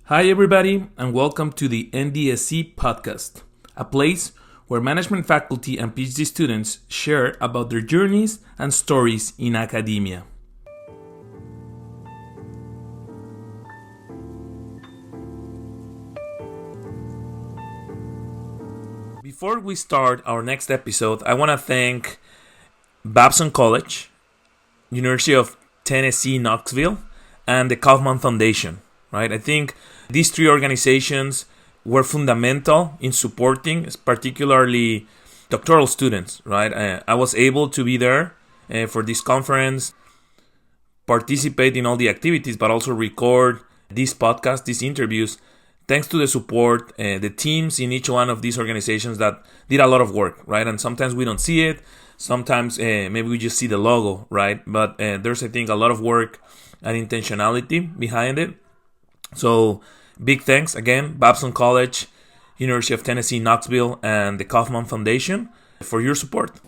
Hi, everybody, and welcome to the NDSC podcast, a place where management faculty and PhD students share about their journeys and stories in academia. Before we start our next episode, I want to thank Babson College, University of Tennessee, Knoxville, and the Kaufman Foundation. Right? I think these three organizations were fundamental in supporting, particularly doctoral students. Right? I was able to be there for this conference, participate in all the activities, but also record this podcast, these interviews, thanks to the support, the teams in each one of these organizations that did a lot of work. Right? And sometimes we don't see it. Sometimes maybe we just see the logo. Right? But there's, I think, a lot of work and intentionality behind it. So, big thanks again, Babson College, University of Tennessee, Knoxville, and the Kaufman Foundation for your support.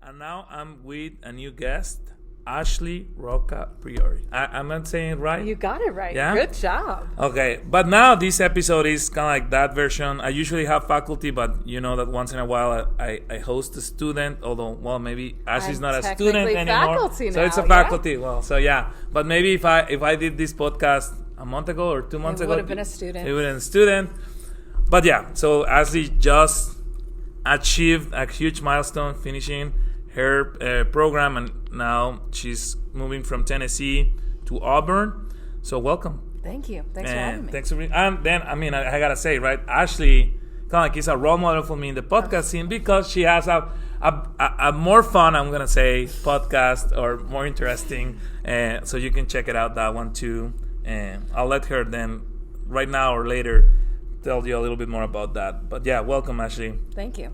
And now I'm with a new guest, Ashley Roccapriore. I'm not saying it right? You got it right. Yeah? Good job. Okay, but now this episode is kind of like that version. I usually have faculty, but you know that once in a while I host a student, although, well, maybe Ashley's not a student anymore. Faculty now, so it's a faculty. Yeah? Well, so yeah. But maybe if I did this podcast a month ago or 2 months ago, it would have been a student. It would have been a student. But yeah, so Ashley just achieved a huge milestone, finishing her program, and now she's moving from Tennessee to Auburn. So welcome. Thank you. Thanks for having me. Thanks for and then I gotta say, right, Ashley kind of like is a role model for me in the podcast scene because she has a more fun, I'm gonna say, podcast, or more interesting. So you can check it out, that one too. And I'll let her then, right now or later, tell you a little bit more about that. But yeah, welcome, Ashley. Thank you.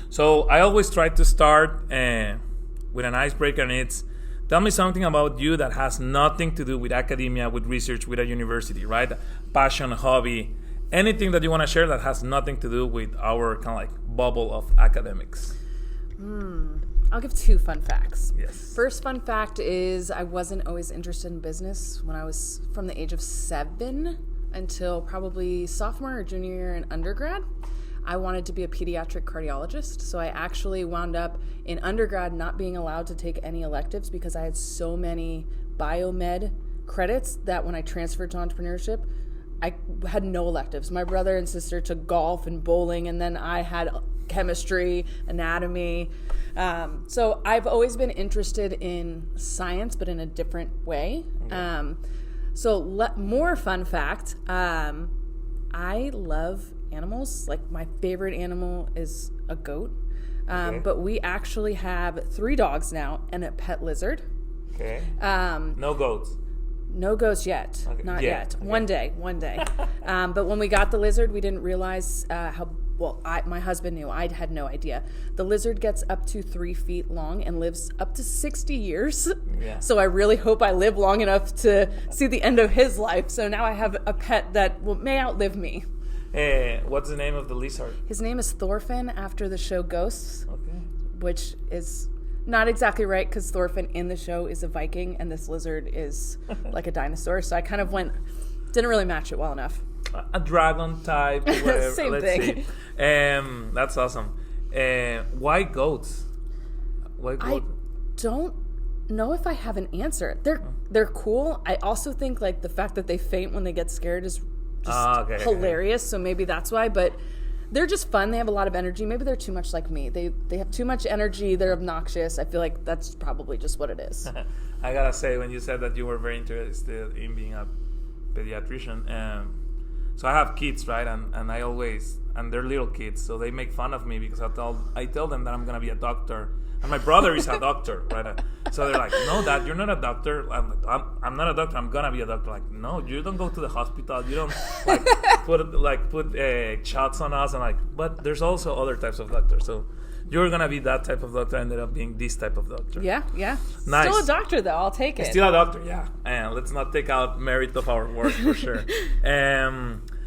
So I always try to start with an icebreaker, and it's, tell me something about you that has nothing to do with academia, with research, with a university, right? Passion, hobby, anything that you want to share that has nothing to do with our kind of like bubble of academics. I'll give two fun facts. Yes. First fun fact is I wasn't always interested in business when I was from the age of 7 until probably sophomore or junior year in undergrad. I wanted to be a pediatric cardiologist, so I actually wound up in undergrad not being allowed to take any electives because I had so many biomed credits that when I transferred to entrepreneurship, I had no electives. My brother and sister took golf and bowling, and then I had chemistry, anatomy. So I've always been interested in science, but in a different way. Okay. More fun fact, I love animals. Like, my favorite animal is a goat. Okay. But we actually have 3 dogs now and a pet lizard. Okay. No goats. No goats yet. Okay. Not yet. Okay. One day. But when we got the lizard, we didn't realize my husband knew. I had no idea. The lizard gets up to 3 feet long and lives up to 60 years. Yeah. So I really hope I live long enough to see the end of his life. So now I have a pet that may outlive me. What's the name of the lizard? His name is Thorfinn, after the show Ghosts, which is not exactly right because Thorfinn in the show is a Viking and this lizard is like a dinosaur. So I kind of didn't really match it well enough. A dragon type, whatever. Same Let's thing. See. That's awesome. Why goats? I don't know if I have an answer. They're cool. I also think like the fact that they faint when they get scared is just hilarious. So maybe that's why. But they're just fun. They have a lot of energy. Maybe they're too much like me. They have too much energy. They're obnoxious. I feel like that's probably just what it is. I gotta say, when you said that you were very interested in being a pediatrician, so I have kids, right? And they're little kids, so they make fun of me because I tell them that I'm gonna be a doctor, and my brother is a doctor, right? So they're like, "No, Dad, you're not a doctor." I'm like, "I'm not a doctor. I'm gonna be a doctor." Like, no, you don't go to the hospital. You don't put shots on us, and but there's also other types of doctors. So you're gonna be that type of doctor. I ended up being this type of doctor. Yeah. Nice. Still a doctor though. I'll take it. Still a doctor, yeah. And let's not take out merit of our work for sure.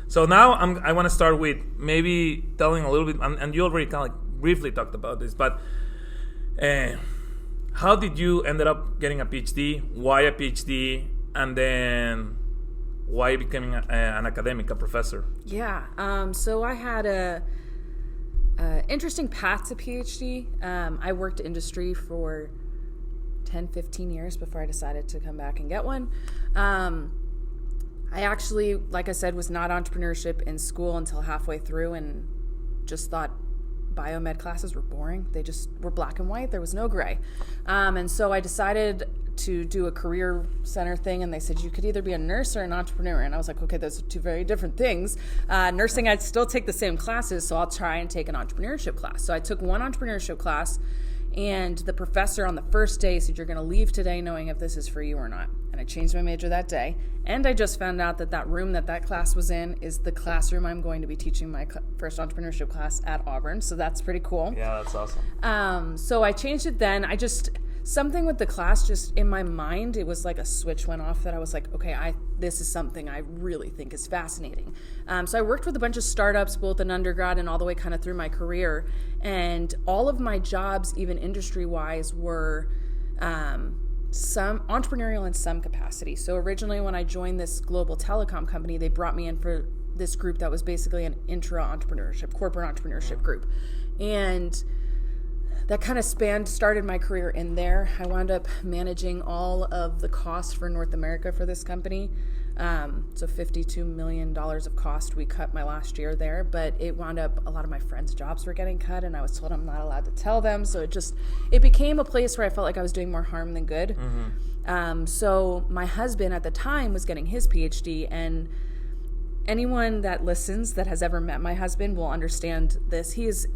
So now I want to start with maybe telling a little bit, and you already kind of like briefly talked about this, but how did you ended up getting a PhD? Why a PhD? And then why becoming an academic, a professor? Yeah. So I had a interesting path to PhD. I worked industry for 10, 15 years before I decided to come back and get one. I actually, like I said, was not entrepreneurship in school until halfway through and just thought biomed classes were boring. They just were black and white. There was no gray. And so I decided to do a career center thing, and they said you could either be a nurse or an entrepreneur. And I was like, okay, those are two very different things. Nursing, I'd still take the same classes, so I'll try and take an entrepreneurship class. So I took one entrepreneurship class, and the professor on the first day said, you're going to leave today knowing if this is for you or not. And I changed my major that day. And I just found out that room that class was in is the classroom I'm going to be teaching my first entrepreneurship class at Auburn. So that's pretty cool. Yeah, that's awesome. So I changed it then. Something with the class, just in my mind, it was like a switch went off that I was like, okay, this is something I really think is fascinating. So I worked with a bunch of startups, both in undergrad and all the way kind of through my career. And all of my jobs, even industry-wise, were some entrepreneurial in some capacity. So originally when I joined this global telecom company, they brought me in for this group that was basically an intra-entrepreneurship, corporate entrepreneurship group. And that kind of started my career in there. I wound up managing all of the costs for North America for this company. So $52 million of cost we cut my last year there, but it wound up, a lot of my friends' jobs were getting cut, and I was told I'm not allowed to tell them. So it became a place where I felt like I was doing more harm than good. Mm-hmm. So my husband at the time was getting his PhD, and anyone that listens that has ever met my husband will understand this. He is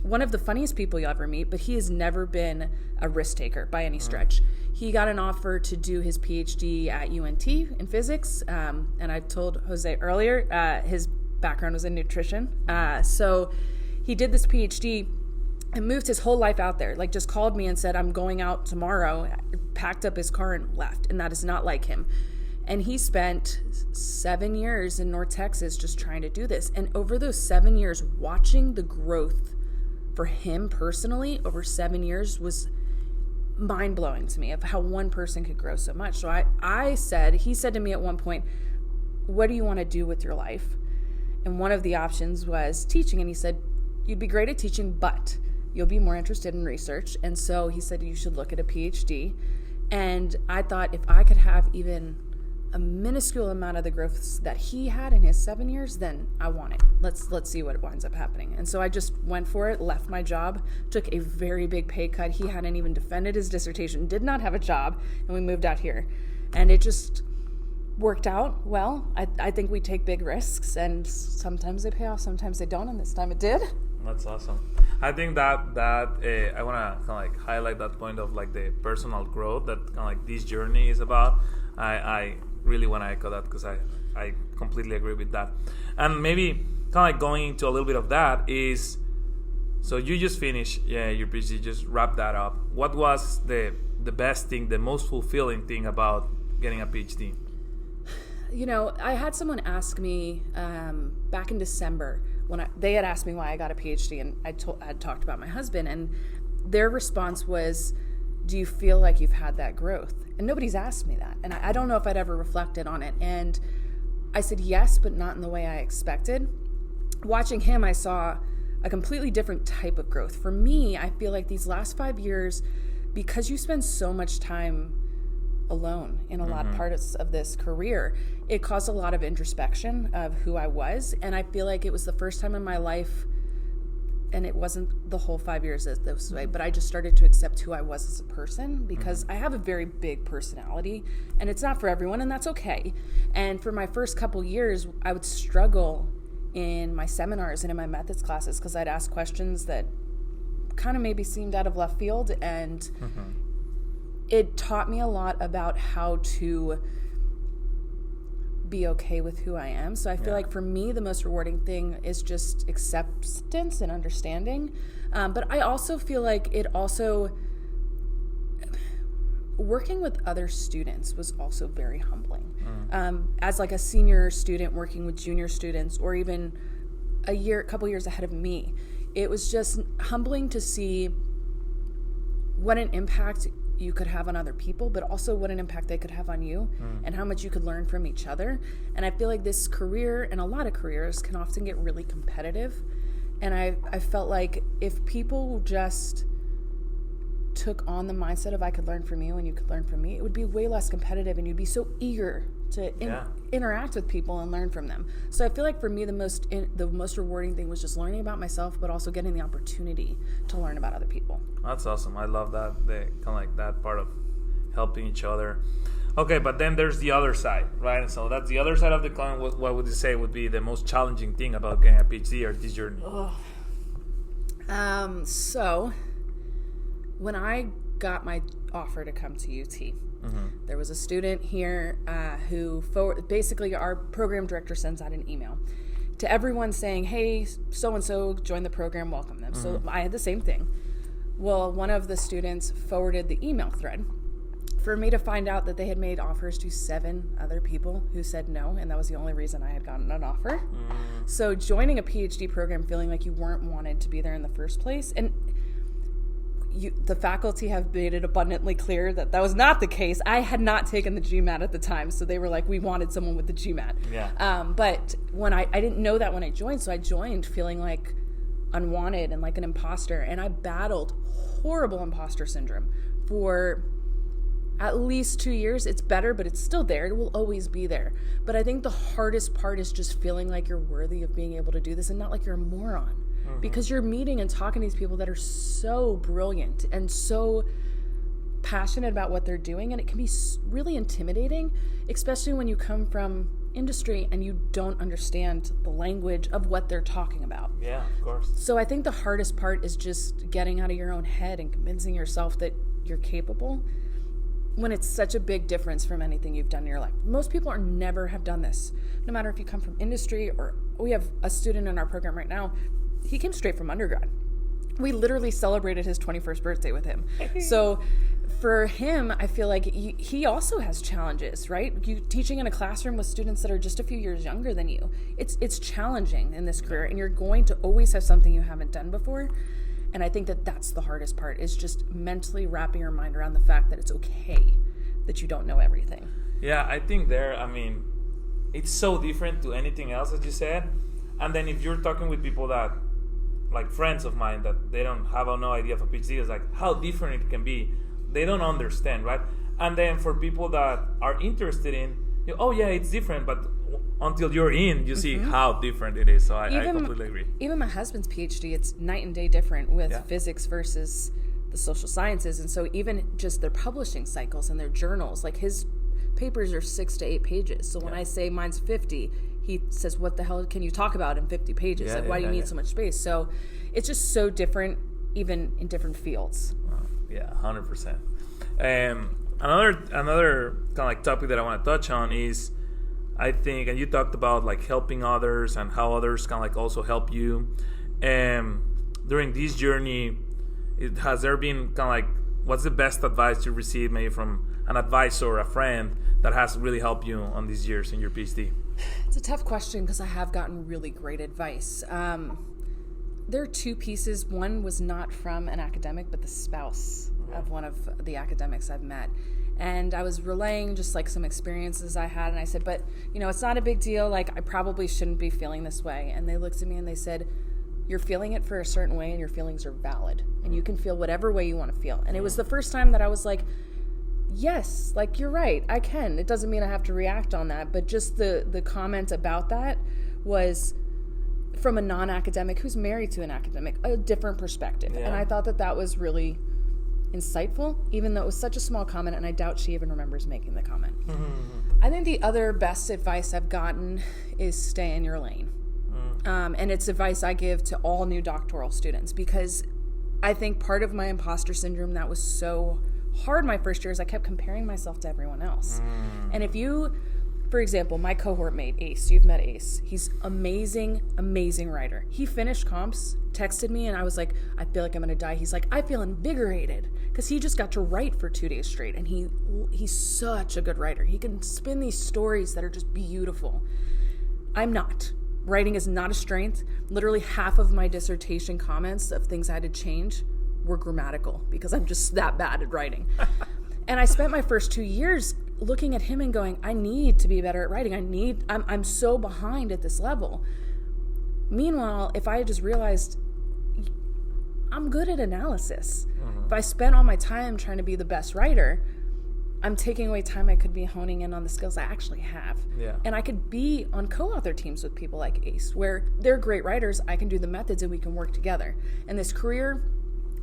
one of the funniest people you'll ever meet, but he has never been a risk taker by any stretch. He got an offer to do his PhD at UNT in physics, and I told Jose earlier, his background was in nutrition. So he did this PhD and moved his whole life out there, like just called me and said, I'm going out tomorrow, packed up his car and left, and that is not like him. And he spent 7 years in North Texas just trying to do this. And over those 7 years, watching the growth for him personally over 7 years was mind-blowing to me of how one person could grow so much. So he said to me at one point, what do you want to do with your life? And one of the options was teaching. And he said, you'd be great at teaching, but you'll be more interested in research. And so he said, you should look at a PhD. And I thought, if I could have even a minuscule amount of the growth that he had in his 7 years, then I want it. Let's see what winds up happening. And so I just went for it, left my job, took a very big pay cut. He hadn't even defended his dissertation, did not have a job, and we moved out here. And it just worked out well. I think we take big risks, and sometimes they pay off, sometimes they don't, and this time it did. That's awesome. I think that I want to kind of like highlight that point of like the personal growth that kind of like this journey is about. I really want to echo that because I completely agree with that. And maybe kind of like going into a little bit of that is, so you just finished your PhD, just wrap that up. What was the best thing, the most fulfilling thing about getting a PhD? You know, I had someone ask me back in December when they had asked me why I got a PhD, and I'd talked about my husband, and their response was, do you feel like you've had that growth? And nobody's asked me that. And I don't know if I'd ever reflected on it. And I said yes, but not in the way I expected. Watching him, I saw a completely different type of growth. For me, I feel like these last 5 years, because you spend so much time alone in a lot of parts of this career, it caused a lot of introspection of who I was. And I feel like it was the first time in my life, and it wasn't the whole 5 years this way, but I just started to accept who I was as a person, because I have a very big personality, and it's not for everyone, and that's okay. And for my first couple years, I would struggle in my seminars and in my methods classes because I'd ask questions that kind of maybe seemed out of left field, and it taught me a lot about how to be okay with who I am. So I feel like for me, the most rewarding thing is just acceptance and understanding. But I also feel like working with other students was also very humbling. As like a senior student working with junior students, or even a couple years ahead of me, it was just humbling to see what an impact you could have on other people, but also what an impact they could have on you and how much you could learn from each other. And I feel like this career and a lot of careers can often get really competitive. And I felt like if people just took on the mindset of I could learn from you and you could learn from me, it would be way less competitive and you'd be so eager to interact with people and learn from them. So I feel like for me the most rewarding thing was just learning about myself, but also getting the opportunity to learn about other people. That's awesome. I love that, the kind of like that part of helping each other. Okay, but then there's the other side, right? And so that's the other side of the coin. What would you say would be the most challenging thing about getting a PhD or this journey? So when I got my offer to come to UT, there was a student here who basically our program director sends out an email to everyone saying, hey, so-and-so joined the program, welcome them. So I had the same thing. Well, one of the students forwarded the email thread for me to find out that they had made offers to 7 other people who said no, and that was the only reason I had gotten an offer. So joining a PhD program feeling like you weren't wanted to be there in the first place, and the faculty have made it abundantly clear that that was not the case. I had not taken the GMAT at the time, so they were like, we wanted someone with the GMAT. But when I didn't know that when I joined, so I joined feeling like unwanted and like an imposter, and I battled horrible imposter syndrome for at least 2 years. It's better, but it's still there. It will always be there. But I think the hardest part is just feeling like you're worthy of being able to do this and not like you're a moron. Because you're meeting and talking to these people that are so brilliant and so passionate about what they're doing, and it can be really intimidating, especially when you come from industry and you don't understand the language of what they're talking about. Yeah, of course. So I think the hardest part is just getting out of your own head and convincing yourself that you're capable when it's such a big difference from anything you've done in your life. Most people never have done this, no matter if you come from industry or we have a student in our program right now. He came straight from undergrad. We literally celebrated his 21st birthday with him. So for him, I feel like he also has challenges, right? You teaching in a classroom with students that are just a few years younger than you. It's challenging in this career, and you're going to always have something you haven't done before. And I think that that's the hardest part, is just mentally wrapping your mind around the fact that it's okay that you don't know everything. Yeah, I think it's so different to anything else that you said. And then if you're talking with people that, like friends of mine, that they don't have no idea of a PhD, it's like how different it can be. They don't understand, right? And then for people that are interested in, oh yeah, it's different, but until you're in, you see how different it is. So I completely agree. Even my husband's PhD, it's night and day different with physics versus the social sciences. And so even just their publishing cycles and their journals, like his papers are 6 to 8 pages. So when I say mine's 50, he says, what the hell can you talk about in 50 pages? Why do you need so much space? So it's just so different, even in different fields. 100%. Another kind of like topic that I want to touch on is, I think, and you talked about like helping others and how others kind of like also help you. During this journey, has there been kind of like, what's the best advice you received maybe from an advisor or a friend that has really helped you on these years in your PhD? It's a tough question because I have gotten really great advice. There are 2 pieces. One was not from an academic, but the spouse of one of the academics I've met. And I was relaying just like some experiences I had, and I said, but it's not a big deal. Like, I probably shouldn't be feeling this way. And they looked at me and they said, you're feeling it for a certain way and your feelings are valid. And you can feel whatever way you want to feel. And it was the first time that I was like, yes, like you're right, I can. It doesn't mean I have to react on that, but just the comment about that was from a non-academic who's married to an academic, a different perspective. And I thought that was really insightful, even though it was such a small comment, and I doubt she even remembers making the comment. I think the other best advice I've gotten is stay in your lane. And it's advice I give to all new doctoral students, because I think part of my imposter syndrome that was so hard my first year is I kept comparing myself to everyone else. And if you, for example, my cohort mate, Ace, you've met Ace. He's amazing writer. He finished comps, texted me, and I was like, I feel like I'm going to die. He's like, I feel invigorated, because he just got to write for 2 days straight, and he's such a good writer. He can spin these stories that are just beautiful. I'm not. Writing is not a strength. Literally half of my dissertation comments of things I had to change were grammatical, because I'm just that bad at writing. And I spent my first 2 years looking at him and going, I need to be better at writing. I'm so behind at this level. Meanwhile, if I had just realized I'm good at analysis, if I spent all my time trying to be the best writer, I'm taking away time I could be honing in on the skills I actually have. Yeah. And I could be on co-author teams with people like Ace, where they're great writers, I can do the methods and we can work together. And this career,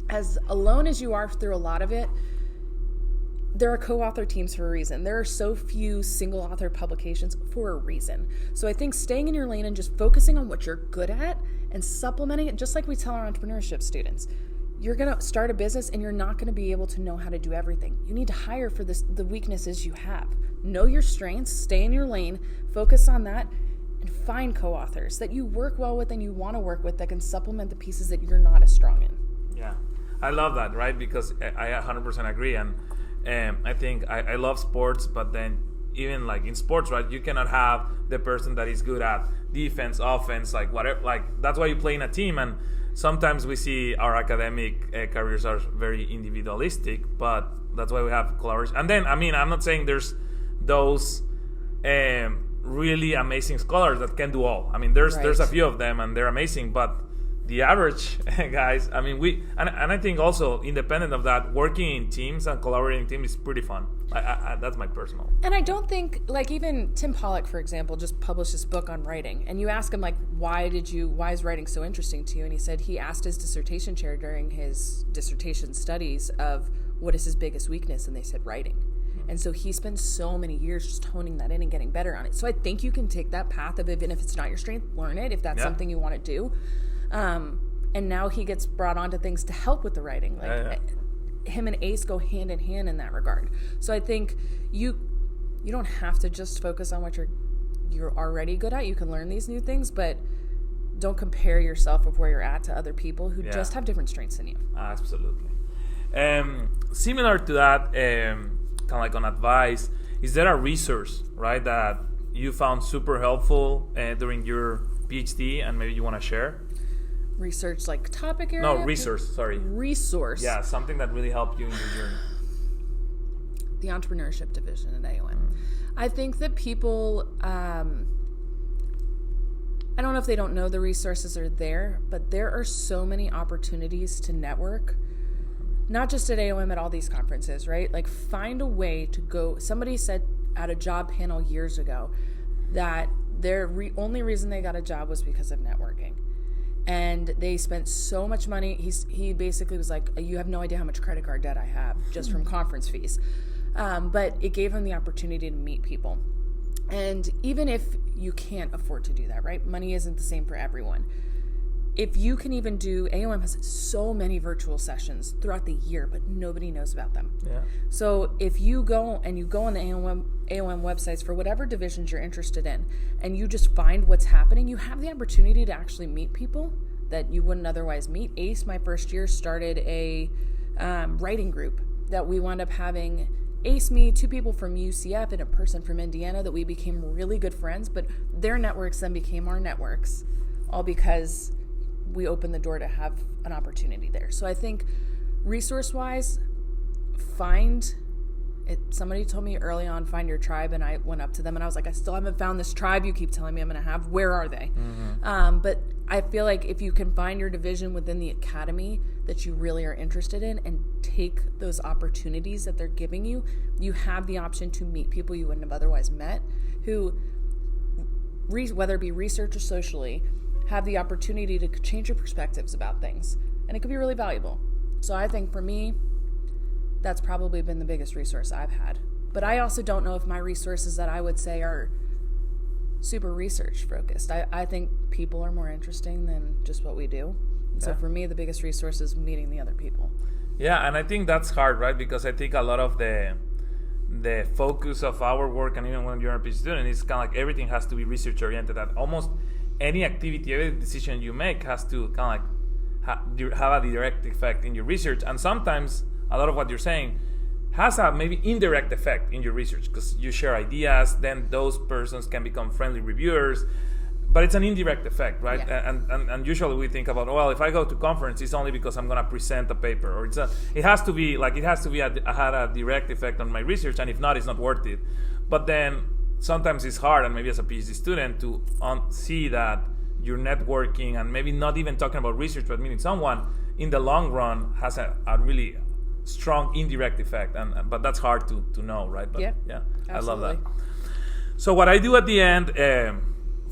as alone as you are through a lot of it, there are co-author teams for a reason. There are so few single author publications for a reason. So I think staying in your lane and just focusing on what you're good at and supplementing it, just like we tell our entrepreneurship students. You're going to start a business and you're not going to be able to know how to do everything. You need to hire for the weaknesses you have. Know your strengths, stay in your lane, focus on that, and find co-authors that you work well with and you want to work with that can supplement the pieces that you're not as strong in. Yeah, I love that, right? Because I 100% agree. And I think I love sports, but then even like in sports, right, you cannot have the person that is good at defense, offense, like whatever. Like that's why you play in a team. And sometimes we see our academic careers are very individualistic, but that's why we have collaboration. And then, I mean, I'm not saying there's those really amazing scholars that can do all. I mean, there's a few of them and they're amazing, but the average guys, I mean, and I think also independent of that, working in teams and collaborating teams is pretty fun. That's my personal. And I don't think, like even Tim Pollock, for example, just published this book on writing. And you ask him, like, why is writing so interesting to you? And he said he asked his dissertation chair during his dissertation studies of what is his biggest weakness, and they said writing. And so he spends so many years just honing that in and getting better on it. So I think you can take that path of, even if it's not your strength, learn it if that's something you want to do. And now he gets brought onto things to help with the writing. Him and Ace go hand in hand in that regard. So I think you don't have to just focus on what you're already good at. You can learn these new things, but don't compare yourself of where you're at to other people who just have different strengths than you. Absolutely. Similar to that, kind of like on advice, is there a resource, right, that you found super helpful during your PhD and maybe you want to share? Research, like topic area? No, resource, sorry. Resource. Yeah, something that really helped you in your journey. The entrepreneurship division at AOM. I think that people, I don't know if they don't know the resources are there, but there are so many opportunities to network, not just at AOM, at all these conferences, right? Like find a way to go. Somebody said at a job panel years ago that their only reason they got a job was because of networking. And they spent so much money. He basically was like, you have no idea how much credit card debt I have just from conference fees. But it gave him the opportunity to meet people. And even if you can't afford to do that, right? Money isn't the same for everyone. If you can even do, AOM has so many virtual sessions throughout the year, but nobody knows about them. Yeah. So if you go on the AOM websites for whatever divisions you're interested in, and you just find what's happening, you have the opportunity to actually meet people that you wouldn't otherwise meet. Ace, my first year, started a writing group that we wound up having Ace, me, 2 people from UCF and a person from Indiana that we became really good friends, but their networks then became our networks, all because we opened the door to have an opportunity there. So I think resource-wise, find it. Somebody told me early on, find your tribe, and I went up to them and I was like, I still haven't found this tribe you keep telling me I'm going to have. Where are they? But I feel like if you can find your division within the academy that you really are interested in and take those opportunities that they're giving you, you have the option to meet people you wouldn't have otherwise met who, whether it be research or socially, have the opportunity to change your perspectives about things. And it could be really valuable. So I think for me, that's probably been the biggest resource I've had. But I also don't know if my resources that I would say are super research focused. I think people are more interesting than just what we do. So for me, the biggest resource is meeting the other people. Yeah, and I think that's hard, right? Because I think a lot of the focus of our work, and even when you're a PhD student, is kind of like everything has to be research oriented. That almost any activity, every decision you make has to kind of like have a direct effect in your research. And sometimes a lot of what you're saying has a maybe indirect effect in your research because you share ideas, then those persons can become friendly reviewers. but it's an indirect effect, right? Yeah. And usually we think about, well, if I go to conference, it's only because I'm going to present a paper, or it has to be had a direct effect on my research, and if not, it's not worth it. But then sometimes it's hard, and maybe as a PhD student, to see that your networking, and maybe not even talking about research, but meeting someone in the long run has a really strong indirect effect, but that's hard to know, right? But yeah, I love that. So what I do at the end,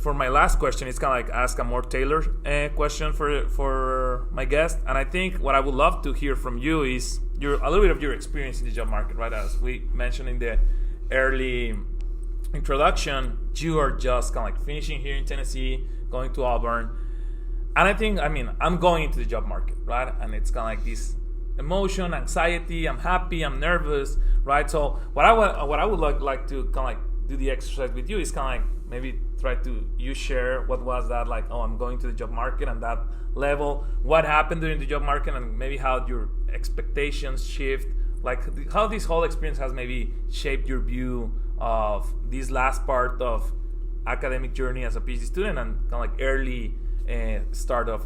for my last question, is kind of like ask a more tailored question for my guest. And I think what I would love to hear from you is a little bit of your experience in the job market, right? As we mentioned in the early introduction, you are just kind of like finishing here in Tennessee, going to Auburn. And I'm going into the job market, right? And it's kind of like this emotion, anxiety, I'm happy, I'm nervous, right? So what I would like to kind of like do the exercise with you is kind of like maybe try to share what was that like, I'm going to the job market, and that level, what happened during the job market, and maybe how your expectations shift, like how this whole experience has maybe shaped your view of this last part of academic journey as a PhD student, and kind of like early start of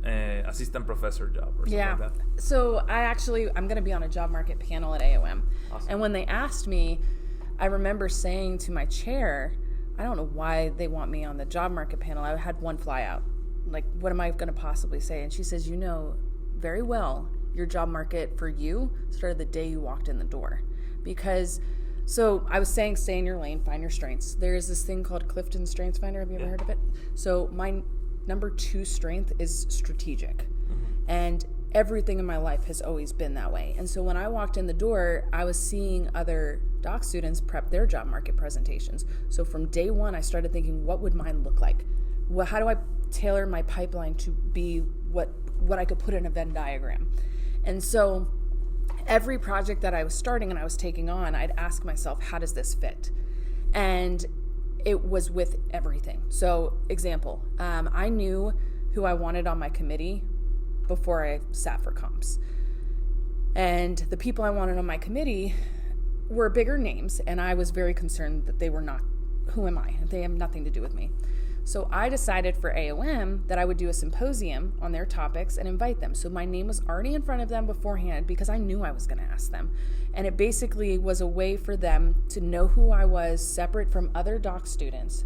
assistant professor job or something like that. So I'm going to be on a job market panel at AOM. Awesome. And when they asked me, I remember saying to my chair, I don't know why they want me on the job market panel. I had one fly out. Like, what am I going to possibly say? And she says, you know very well your job market for you started the day you walked in the door. Because, so I was saying, stay in your lane, find your strengths. There is this thing called Clifton Strengths Finder. Have you ever heard of it? So my number 2 strength is strategic. Mm-hmm. And everything in my life has always been that way. And so when I walked in the door, I was seeing other doc students prep their job market presentations. So from day one, I started thinking, what would mine look like? How do I tailor my pipeline to be what I could put in a Venn diagram? And so every project that I was starting and I was taking on, I'd ask myself, how does this fit? And it was with everything. So example, I knew who I wanted on my committee before I sat for comps. And the people I wanted on my committee were bigger names, and I was very concerned that they were not, who am I? They have nothing to do with me. So I decided for AOM that I would do a symposium on their topics and invite them. So my name was already in front of them beforehand because I knew I was going to ask them. And it basically was a way for them to know who I was separate from other doc students,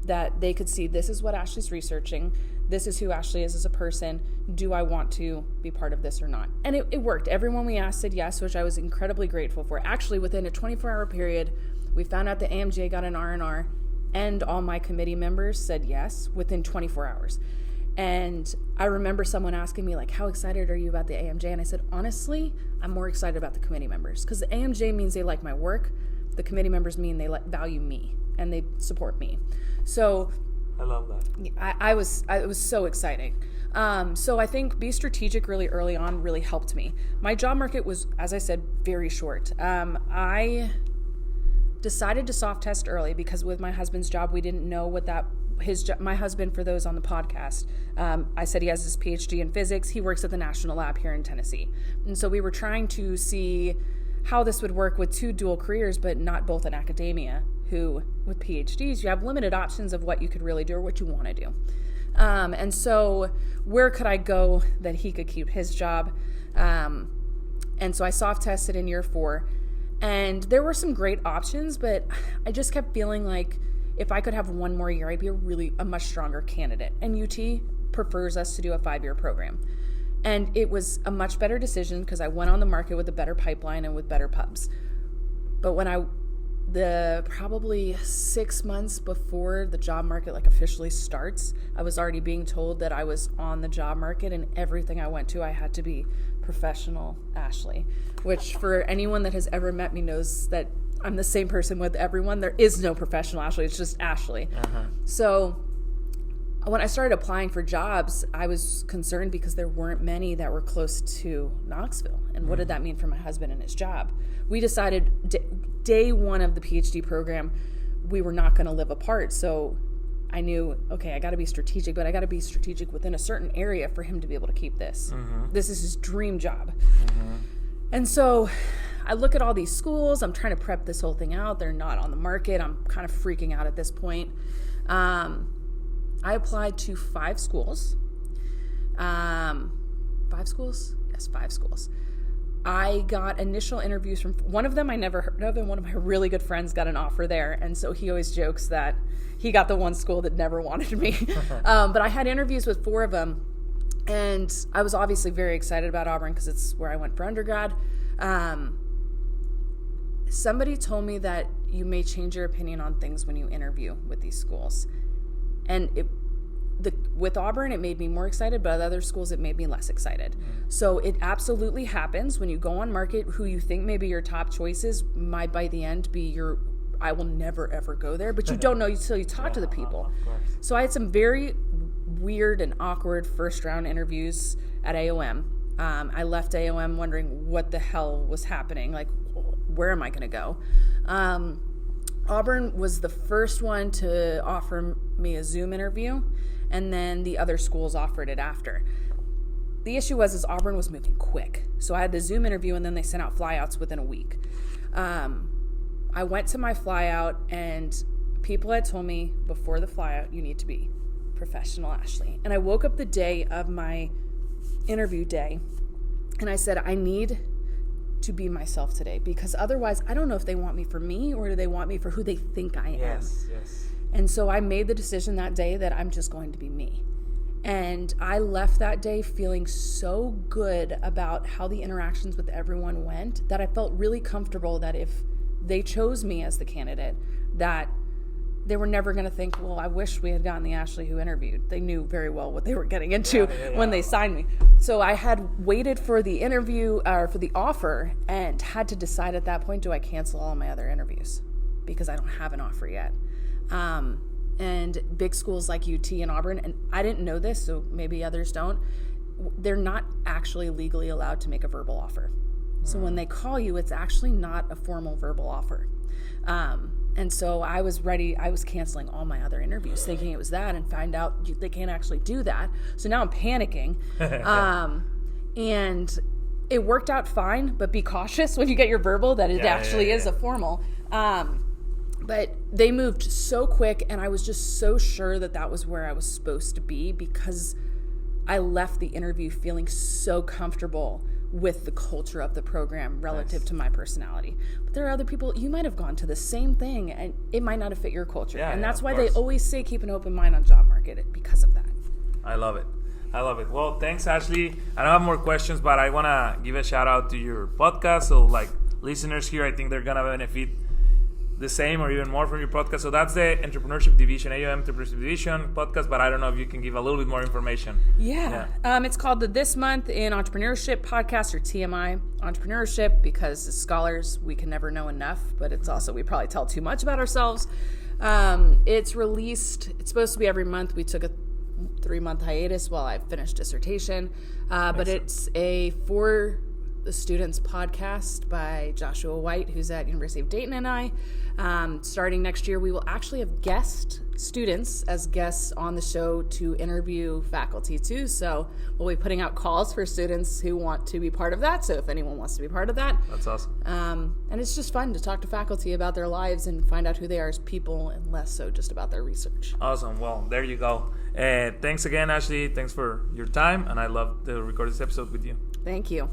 that they could see, this is what Ashley's researching, this is who Ashley is as a person, do I want to be part of this or not? And it worked. Everyone we asked said yes, which I was incredibly grateful for. Actually, within a 24-hour period, we found out that AMJ got an R&R, and all my committee members said yes within 24 hours. And I remember someone asking me, like, how excited are you about the AMJ? And I said, honestly, I'm more excited about the committee members, because the AMJ means they like my work. The committee members mean they value me and they support me. So I love that. It was so exciting. So I think be strategic really early on really helped me. My job market was, as I said, very short. I decided to soft test early because with my husband's job, we didn't know what my husband, for those on the podcast, I said he has his PhD in physics. He works at the National Lab here in Tennessee. And so we were trying to see how this would work with 2 dual careers, but not both in academia, who with PhDs, you have limited options of what you could really do or what you want to do. And so where could I go that he could keep his job? And so I soft tested in year 4. And there were some great options, but I just kept feeling like if I could have one more year, I'd be a much stronger candidate. And UT prefers us to do a 5-year program. And it was a much better decision because I went on the market with a better pipeline and with better pubs. But when probably 6 months before the job market officially starts, I was already being told that I was on the job market, and everything I went to, I had to be professional Ashley, which for anyone that has ever met me knows that I'm the same person with everyone. There is no professional Ashley. It's just Ashley. Uh-huh. So when I started applying for jobs, I was concerned because there weren't many that were close to Knoxville. And what did that mean for my husband and his job? We decided day one of the PhD program, we were not going to live apart. So I knew, okay, I got to be strategic, but I got to be strategic within a certain area for him to be able to keep this. Mm-hmm. This is his dream job. Mm-hmm. And so I look at all these schools. I'm trying to prep this whole thing out. They're not on the market. I'm kind of freaking out at this point. I applied to 5 schools. 5 schools? Yes, 5 schools. I got initial interviews from one of them I never heard of, and one of my really good friends got an offer there. And so he always jokes that he got the one school that never wanted me. But I had interviews with 4 of them, and I was obviously very excited about Auburn because it's where I went for undergrad. Somebody told me that you may change your opinion on things when you interview with these schools. And with Auburn, it made me more excited, but at other schools, it made me less excited. So it absolutely happens when you go on market, who you think maybe your top choices might by the end be I will never ever go there, but you don't know until you talk to the people. So I had some very weird and awkward first round interviews at AOM. I left AOM wondering what the hell was happening. Like, where am I going to go? Auburn was the first one to offer me a Zoom interview, and then the other schools offered it after. The issue is Auburn was moving quick. So I had the Zoom interview, and then they sent out flyouts within a week. I went to my flyout, and people had told me before the flyout, you need to be professional, Ashley. And I woke up the day of my interview day, and I said, I need to be myself today, because otherwise I don't know if they want me for me or do they want me for who they think I am. Yes. And so I made the decision that day that I'm just going to be me. And I left that day feeling so good about how the interactions with everyone went that I felt really comfortable that if they chose me as the candidate, that they were never going to think, well, I wish we had gotten the Ashley who interviewed. They knew very well what they were getting into when they signed me. So I had waited for the interview or for the offer and had to decide at that point, do I cancel all my other interviews? Because I don't have an offer yet. And big schools like UT and Auburn, and I didn't know this, so maybe others don't, they're not actually legally allowed to make a verbal offer. So when they call you, it's actually not a formal verbal offer. And so I was ready. I was canceling all my other interviews thinking it was that, and find out they can't actually do that. So now I'm panicking. And it worked out fine, but be cautious when you get your verbal that it actually is a formal. But they moved so quick, and I was just so sure that that was where I was supposed to be, because I left the interview feeling so comfortable with the culture of the program relative to my personality. But there are other people, you might have gone to the same thing and it might not have fit your culture. And that's why they always say keep an open mind on job market because of that. I love it. Well, thanks, Ashley. I don't have more questions, but I want to give a shout out to your podcast. So like listeners here, I think they're going to benefit the same or even more from your podcast. So that's the Entrepreneurship Division, AOM Entrepreneurship Division podcast, but I don't know if you can give a little bit more information. It's called the This Month in Entrepreneurship podcast, or TMI Entrepreneurship, because as scholars, we can never know enough, but it's also, we probably tell too much about ourselves. It's released, it's supposed to be every month. We took a 3-month hiatus while I finished dissertation, but it's for the Students podcast by Joshua White, who's at University of Dayton, and I. Starting next year, we will actually have guest students as guests on the show to interview faculty too. So we'll be putting out calls for students who want to be part of that. So if anyone wants to be part of that. That's awesome. And it's just fun to talk to faculty about their lives and find out who they are as people, and less so just about their research. Awesome. Well, there you go. Thanks again, Ashley. Thanks for your time. And I love to record this episode with you. Thank you.